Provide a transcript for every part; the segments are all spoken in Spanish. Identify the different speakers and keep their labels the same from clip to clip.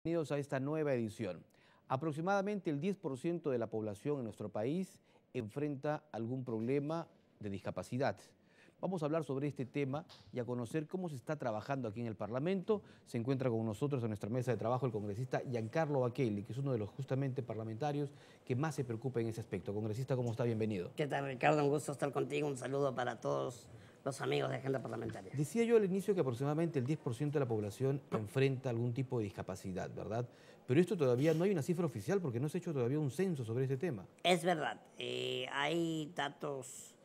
Speaker 1: Bienvenidos a esta nueva edición. Aproximadamente el 10% de la población en nuestro país enfrenta algún problema de discapacidad. Vamos a hablar sobre este tema y a conocer cómo se está trabajando aquí en el Parlamento. Se encuentra con nosotros en nuestra mesa de trabajo el congresista Giancarlo Baquelli, que es uno de los justamente parlamentarios que más se preocupa en ese aspecto. Congresista, ¿cómo está? Bienvenido.
Speaker 2: ¿Qué tal, Ricardo? Un gusto estar contigo. Un saludo para todos los amigos de Agenda Parlamentaria.
Speaker 1: Decía yo al inicio que aproximadamente el 10% de la población enfrenta algún tipo de discapacidad, ¿verdad? Pero esto todavía no hay una cifra oficial porque no se ha hecho todavía un censo sobre este tema.
Speaker 2: Es verdad, hay datos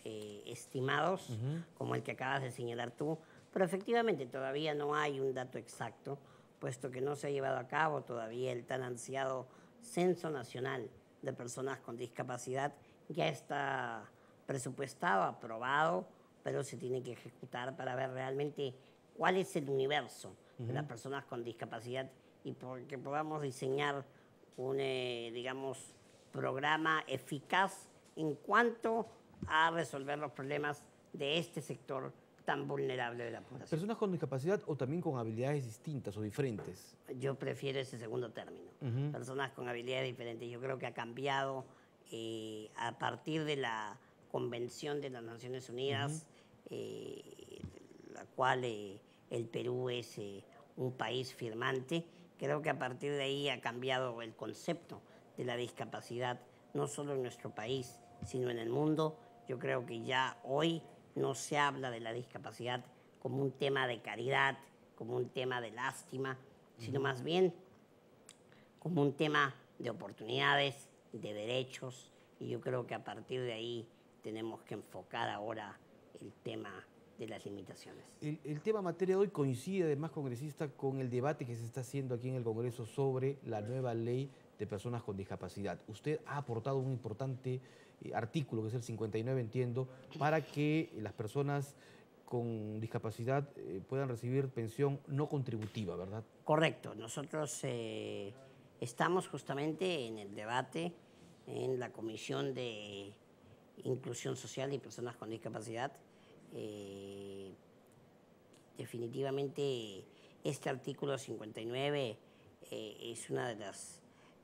Speaker 2: estimados, como el que acabas de señalar tú, pero efectivamente todavía no hay un dato exacto, puesto que no se ha llevado a cabo todavía el tan ansiado Censo Nacional de Personas con Discapacidad. Ya está presupuestado, aprobado, pero se tiene que ejecutar para ver realmente cuál es el universo de las personas con discapacidad y que podamos diseñar un, digamos, programa eficaz en cuanto a resolver los problemas de este sector tan vulnerable de la población.
Speaker 1: ¿Personas con discapacidad o también con habilidades distintas o diferentes?
Speaker 2: Yo prefiero ese segundo término, personas con habilidades diferentes. Yo creo que ha cambiado a partir de la Convención de las Naciones Unidas, la cual el Perú es un país firmante. Creo que a partir de ahí ha cambiado el concepto de la discapacidad, no solo en nuestro país, sino en el mundo. Yo creo que ya hoy no se habla de la discapacidad como un tema de caridad, como un tema de lástima, sino más bien como un tema de oportunidades, de derechos, y yo creo que a partir de ahí tenemos que enfocar ahora el tema de las limitaciones.
Speaker 1: El tema materia de hoy coincide además, congresista, con el debate que se está haciendo aquí en el Congreso sobre la nueva ley de personas con discapacidad. Usted ha aportado un importante artículo, que es el 59, entiendo, para que las personas con discapacidad puedan recibir pensión no contributiva, ¿verdad?
Speaker 2: Correcto. Nosotros estamos justamente en el debate en la Comisión de Inclusión Social y Personas con Discapacidad. Definitivamente este artículo 59 es uno de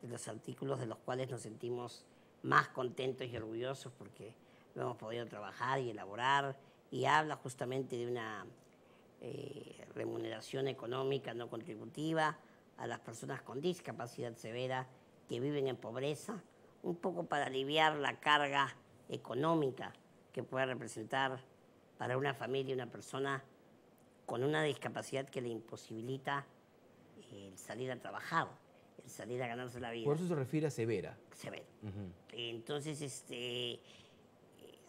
Speaker 2: los artículos de los cuales nos sentimos más contentos y orgullosos porque lo hemos podido trabajar y elaborar, y habla justamente de una remuneración económica no contributiva a las personas con discapacidad severa que viven en pobreza, un poco para aliviar la carga económica que puede representar para una familia una persona con una discapacidad que le imposibilita el salir a trabajar, el salir a ganarse la vida.
Speaker 1: Por eso se refiere a severa.
Speaker 2: Severo. Entonces,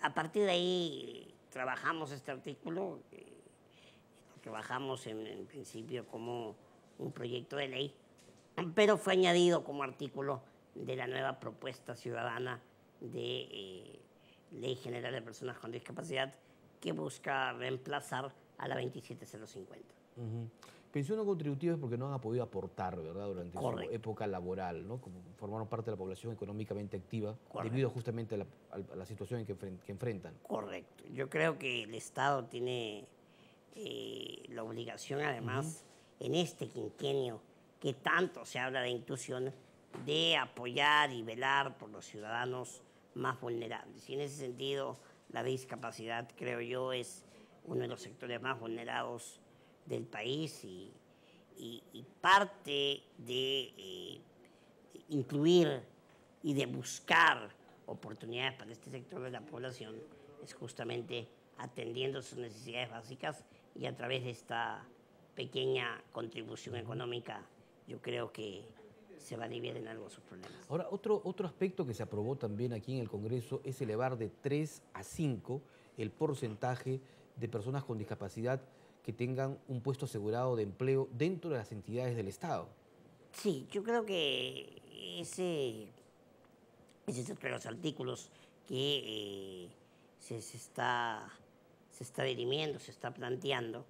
Speaker 2: a partir de ahí trabajamos este artículo, lo trabajamos en principio como un proyecto de ley, pero fue añadido como artículo de la nueva propuesta ciudadana de Ley General de Personas con Discapacidad, que busca reemplazar a la 27050.
Speaker 1: Pensión no contributiva es porque no han podido aportar, ¿verdad?, durante su época laboral, ¿no? Como formaron parte de la población económicamente activa, debido justamente a la situación en que enfrentan.
Speaker 2: Correcto. Yo creo que el Estado tiene la obligación, además, en este quinquenio, que tanto se habla de inclusión, de apoyar y velar por los ciudadanos más vulnerables. Y en ese sentido, la discapacidad, creo yo, es uno de los sectores más vulnerados del país, y parte de incluir y de buscar oportunidades para este sector de la población es justamente atendiendo sus necesidades básicas, y a través de esta pequeña contribución económica yo creo que se va a aliviar en algo sus problemas.
Speaker 1: Ahora, otro aspecto que se aprobó también aquí en el Congreso es elevar de 3 a 5 el porcentaje de personas con discapacidad que tengan un puesto asegurado de empleo dentro de las entidades del Estado.
Speaker 2: Sí, yo creo que ese es otro de los artículos que se está dirimiendo, se está planteando,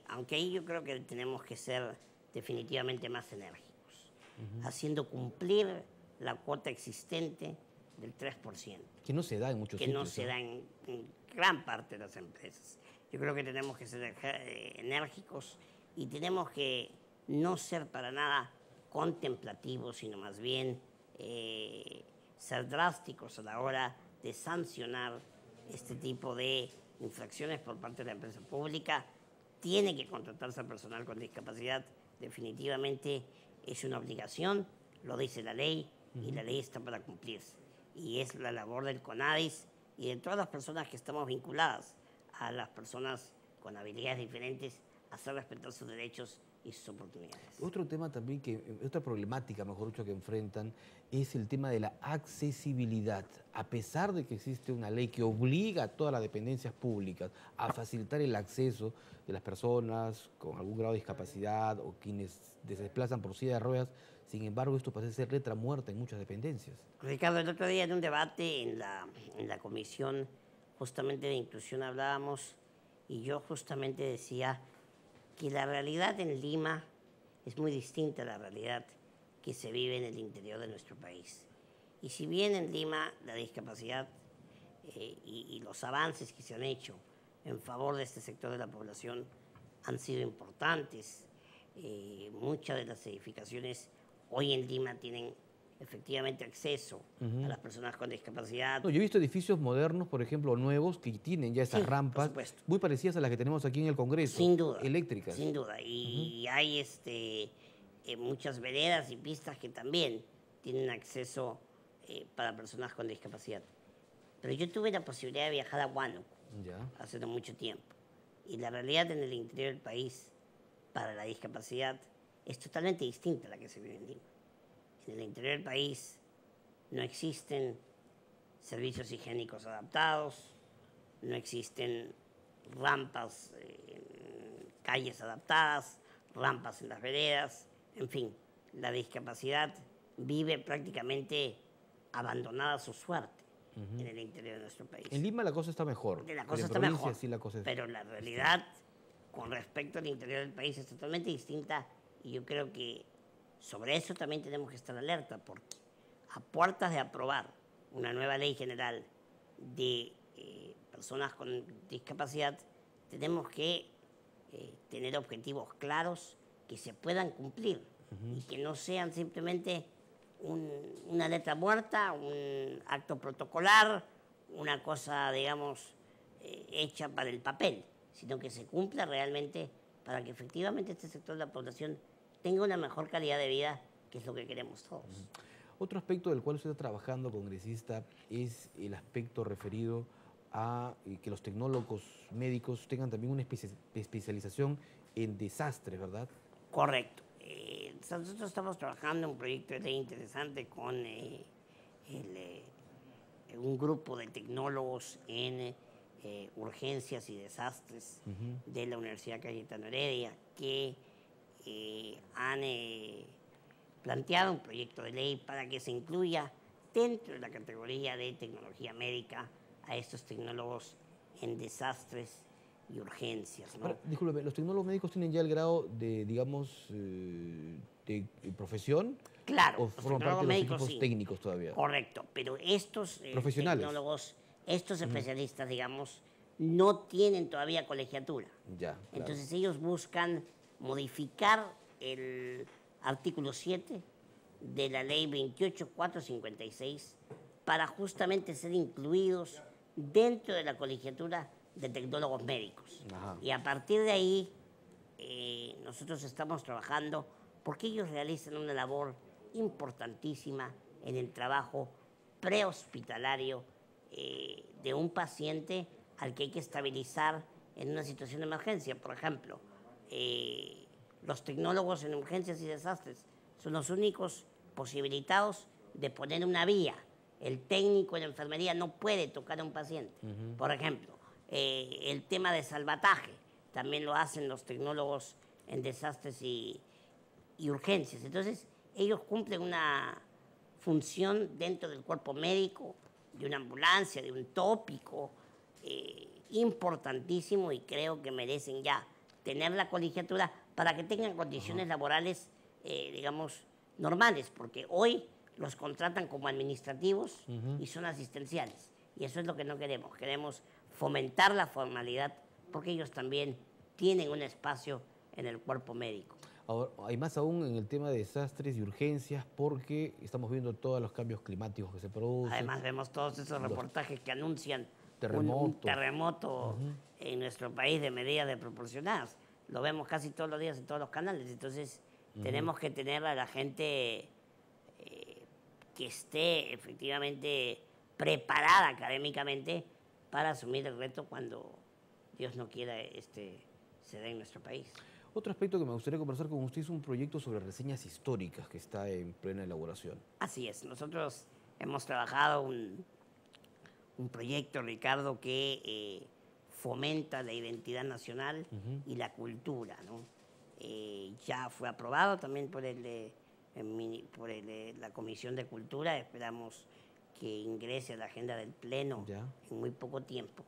Speaker 2: aunque ahí yo creo que tenemos que ser definitivamente más enérgicos, haciendo cumplir la cuota existente del 3%.
Speaker 1: Que no se da en muchos sitios.
Speaker 2: Que no se da en gran parte de las empresas. Yo creo que tenemos que ser enérgicos y tenemos que no ser para nada contemplativos, sino más bien ser drásticos a la hora de sancionar este tipo de infracciones por parte de la empresa pública. Tiene que contratarse al personal con discapacidad, definitivamente es una obligación, lo dice la ley, y la ley está para cumplirse. Y es la labor del CONADIS y de todas las personas que estamos vinculadas a las personas con habilidades diferentes, hacer respetar sus derechos y sus oportunidades.
Speaker 1: Otro tema también, otra problemática, mejor dicho, que enfrentan es el tema de la accesibilidad. A pesar de que existe una ley que obliga a todas las dependencias públicas a facilitar el acceso de las personas con algún grado de discapacidad o quienes se desplazan por silla de ruedas, sin embargo, esto parece ser letra muerta en muchas dependencias.
Speaker 2: Ricardo, el otro día en un debate en la comisión justamente de inclusión hablábamos y yo justamente decía que la realidad en Lima es muy distinta a la realidad que se vive en el interior de nuestro país. Y si bien en Lima la discapacidad y los avances que se han hecho en favor de este sector de la población han sido importantes, muchas de las edificaciones hoy en Lima tienen efectivamente acceso a las personas con discapacidad.
Speaker 1: No, yo he visto edificios modernos, por ejemplo, nuevos, que tienen ya esas rampas muy parecidas a las que tenemos aquí en el Congreso.
Speaker 2: Sin duda.
Speaker 1: Eléctricas.
Speaker 2: Sin duda. Y hay muchas veredas y pistas que también tienen acceso para personas con discapacidad. Pero yo tuve la posibilidad de viajar a Huánuco hace no mucho tiempo. Y la realidad en el interior del país para la discapacidad es totalmente distinta a la que se vive en Lima. En el interior del país no existen servicios higiénicos adaptados, no existen rampas, calles adaptadas, rampas en las veredas, en fin, la discapacidad vive prácticamente abandonada a su suerte en el interior de nuestro país.
Speaker 1: En Lima la cosa está mejor.
Speaker 2: La cosa está mejor,
Speaker 1: sí, la cosa es
Speaker 2: pero la realidad con respecto al interior del país es totalmente distinta y yo creo que sobre eso también tenemos que estar alerta porque a puertas de aprobar una nueva ley general de personas con discapacidad, tenemos que tener objetivos claros que se puedan cumplir y que no sean simplemente una letra muerta, un acto protocolar, una cosa, digamos, hecha para el papel, sino que se cumpla realmente para que efectivamente este sector de la población tenga una mejor calidad de vida, que es lo que queremos todos.
Speaker 1: Otro aspecto del cual usted está trabajando, congresista, es el aspecto referido a que los tecnólogos médicos tengan también una especialización en desastres, ¿verdad?
Speaker 2: Correcto. Nosotros estamos trabajando en un proyecto de ley interesante con un grupo de tecnólogos en urgencias y desastres de la Universidad Cayetano Heredia, que han planteado un proyecto de ley para que se incluya dentro de la categoría de tecnología médica a estos tecnólogos en desastres y urgencias, ¿no?
Speaker 1: Ahora, discúlpeme, ¿los tecnólogos médicos tienen ya el grado de, digamos, de profesión?
Speaker 2: Claro,
Speaker 1: ¿O forman parte de los equipos
Speaker 2: sí,
Speaker 1: técnicos todavía?
Speaker 2: Correcto, pero estos
Speaker 1: profesionales,
Speaker 2: tecnólogos, estos especialistas, digamos, no tienen todavía colegiatura.
Speaker 1: Ya, claro.
Speaker 2: Entonces ellos buscan modificar el artículo 7 de la ley 28456 para justamente ser incluidos dentro de la colegiatura de tecnólogos médicos.
Speaker 1: Ajá.
Speaker 2: Y a partir de ahí nosotros estamos trabajando porque ellos realizan una labor importantísima en el trabajo prehospitalario de un paciente al que hay que estabilizar en una situación de emergencia. Por ejemplo, los tecnólogos en urgencias y desastres son los únicos posibilitados de poner una vía. El técnico en enfermería no puede tocar a un paciente. Por ejemplo, el tema de salvataje también lo hacen los tecnólogos en desastres y urgencias. Entonces, ellos cumplen una función dentro del cuerpo médico, de una ambulancia, de un tópico, importantísimo, y creo que merecen ya tener la colegiatura para que tengan condiciones laborales, digamos, normales, porque hoy los contratan como administrativos y son asistenciales. Y eso es lo que no queremos. Queremos fomentar la formalidad porque ellos también tienen un espacio en el cuerpo médico.
Speaker 1: Ahora, hay más aún en el tema de desastres y urgencias porque estamos viendo todos los cambios climáticos que se producen.
Speaker 2: Además vemos todos esos
Speaker 1: los
Speaker 2: reportajes que anuncian un
Speaker 1: terremotos.
Speaker 2: terremoto en nuestro país de medidas desproporcionadas. Lo vemos casi todos los días en todos los canales. Entonces tenemos que tener a la gente que esté efectivamente preparada académicamente para asumir el reto cuando Dios no quiera se dé en nuestro país.
Speaker 1: Otro aspecto que me gustaría conversar con usted es un proyecto sobre reseñas históricas que está en plena elaboración.
Speaker 2: Así es, nosotros hemos trabajado un proyecto, Ricardo, que fomenta la identidad nacional y la cultura, ¿no? Ya fue aprobado también por la Comisión de Cultura, esperamos que ingrese a la agenda del Pleno en muy poco tiempo.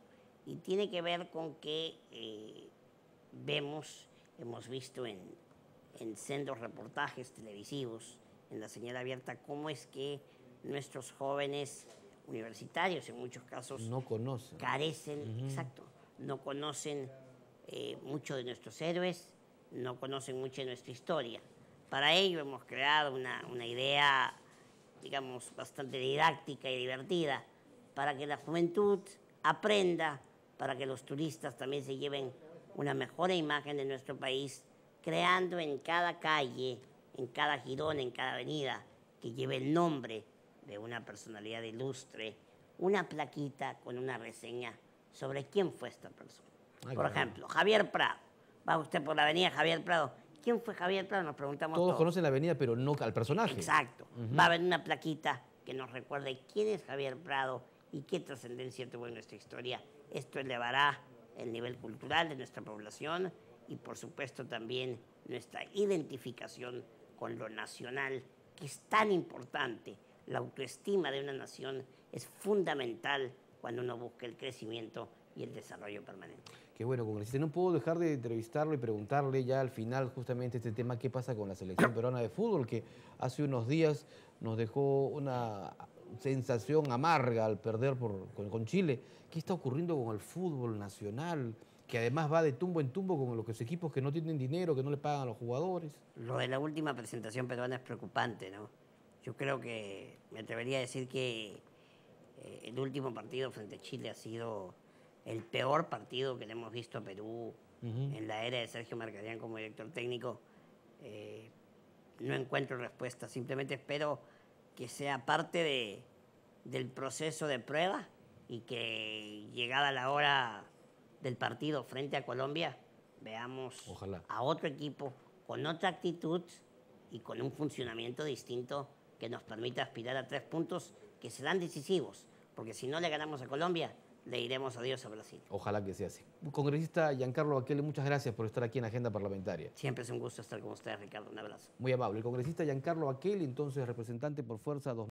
Speaker 2: Y tiene que ver con que hemos visto en sendos reportajes televisivos, en la señal abierta, cómo es que nuestros jóvenes universitarios, en muchos casos,
Speaker 1: no conocen.
Speaker 2: Carecen, exacto, no conocen mucho de nuestros héroes, no conocen mucho de nuestra historia. Para ello hemos creado una idea, digamos, bastante didáctica y divertida, para que la juventud aprenda, para que los turistas también se lleven una mejor imagen de nuestro país, creando en cada calle, en cada jirón, en cada avenida, que lleve el nombre de una personalidad ilustre, una plaquita con una reseña sobre quién fue esta persona. Por ejemplo, Javier Prado. Va usted por la avenida Javier Prado. ¿Quién fue Javier Prado? Nos preguntamos todos.
Speaker 1: Todos conocen la avenida, pero no al personaje.
Speaker 2: Exacto. Va a haber una plaquita que nos recuerde quién es Javier Prado y qué trascendencia tuvo en nuestra historia. Esto elevará el nivel cultural de nuestra población y, por supuesto, también nuestra identificación con lo nacional, que es tan importante. La autoestima de una nación es fundamental cuando uno busca el crecimiento y el desarrollo permanente.
Speaker 1: Qué bueno, congresista. No puedo dejar de entrevistarlo y preguntarle ya al final justamente este tema, ¿qué pasa con la selección peruana de fútbol? Que hace unos días nos dejó una sensación amarga al perder con Chile. ¿Qué está ocurriendo con el fútbol nacional? Que además va de tumbo en tumbo con los equipos que no tienen dinero, que no le pagan a los jugadores.
Speaker 2: Lo de la última presentación peruana es preocupante, ¿no? Yo creo que me atrevería a decir que el último partido frente a Chile ha sido el peor partido que le hemos visto a Perú en la era de Sergio Marcarián como director técnico. No encuentro respuesta, simplemente espero que sea parte del proceso de prueba y que llegada la hora del partido frente a Colombia veamos a otro equipo con otra actitud y con un funcionamiento distinto que nos permita aspirar a 3 puntos que serán decisivos, porque si no le ganamos a Colombia, le iremos adiós a Brasil.
Speaker 1: Ojalá que sea así. Congresista Giancarlo Baquele, muchas gracias por estar aquí en Agenda Parlamentaria.
Speaker 2: Siempre es un gusto estar con ustedes, Ricardo. Un abrazo.
Speaker 1: Muy amable. El congresista Giancarlo Baquele, entonces representante por Fuerza 2000.